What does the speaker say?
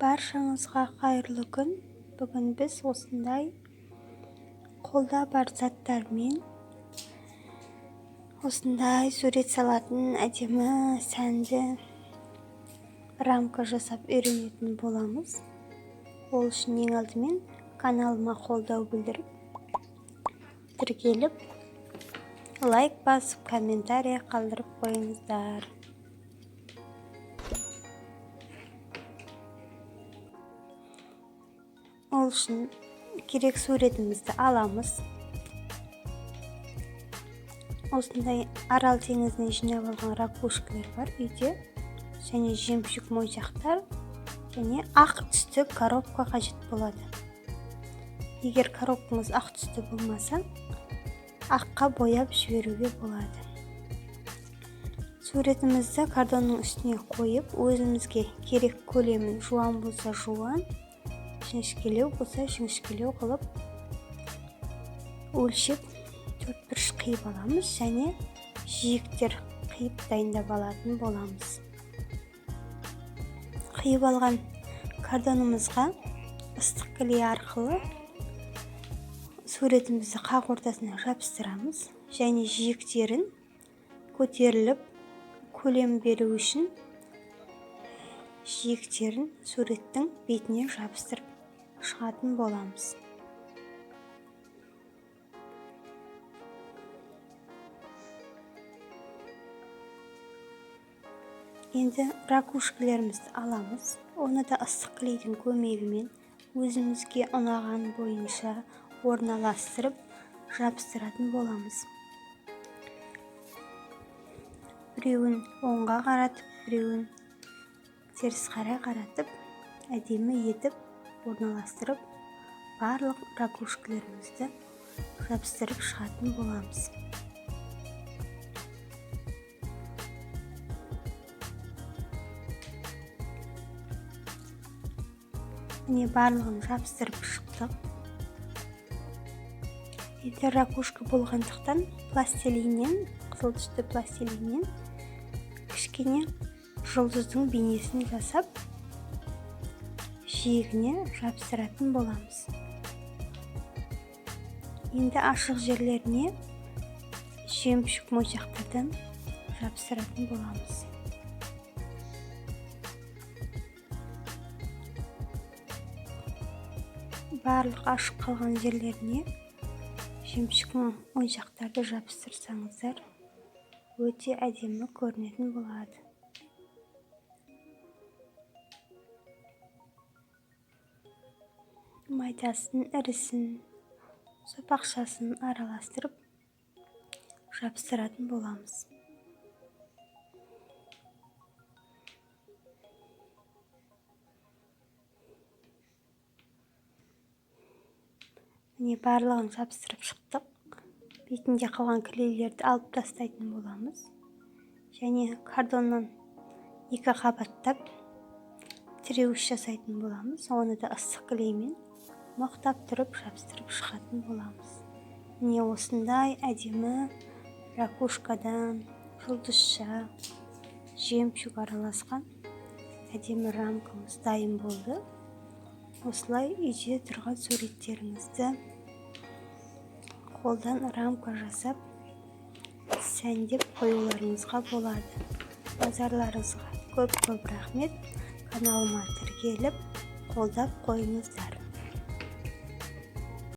Баршаңызға қайырлы күн. Бүгін біз осындай қолда бар заттармен осындай сурет салатын әдемі сәнді рамка жасап үйренетін боламыз. Ол үшін ең алдымен каналыма қолдау білдіріп, тіркеліп, лайк басып, комментарий қалдырып қойыңыздар. Ол үшін керек суретімізді аламыз. Осындай Арал теңізінен жинап алған ракушкалар бар үйде, және жемшік моншақтар, және ақ түсті коробка қажет болады. Егер коробкаңыз ақ түсті болмаса, аққа бояп жіберуге болады. Суретімізді картонның үстіне қойып, өзімізге керек көлемін, жуан болса жуан, жіңішкелеу болса жіңішкелеу қылып өлшеп төртбұрыш қиып аламыз, және жиектер қиып дайындап алатын боламыз. Қиып алған картонымызға ыстық клей арқылы суретімізді қақ ортасына жабыстырамыз, және жиектерін көтеріліп көлем беру үшін жиектерін суреттің бетіне жабыстырып шығатын боламыз. Енді ракушкаларымызды аламыз. Оны да ыстық клейдің көмегімен өзімізге ұнаған бойынша орналастырып жабыстыратын боламыз. Біреуін оңға қаратып, біреуін теріс қарай қаратып, әдемі етіп орналастырып, барлық ракушкаларымызды жабыстырып шығатын боламыз. Міне барлығын жабыстырып шықтық. Енді ракушка болғандықтан пластилиннен, қызыл түсті пластилиннен кішкене жұлдыздың бейнесін жасап, жиегіне жабыстыратын боламыз. Енді ашық жерлеріне жемшік моншақтардан жабыстыратын боламыз. Барлық ашық қалған жерлеріне жемшік моншақтарды жабыстырсаңыздар, өте әдемі көрінетін болады. Майдасын, ірісін, сопақшасын араластырып жабыстыратын боламыз. Міне барлығын жабыстырып шықтық. Бетінде қалған клейлерді алып тастайтын боламыз. Және картоннан екі қабаттап тіреуіш жасайтын боламыз. Оны да ыстық клеймен мықтап тұрып жабыстырып шығатын боламыз. Міне осындай әдемі ракушкадан жұлдызша жемшік араласқан әдемі рамкамыз дайын болды. Осылай үйде тұрған суреттеріңізді қолдан рамка жасап сәндеп қоюларыңызға болады. Назарларыңызға көп рахмет. Каналыма тіркеліп қолдап қойыңыздар.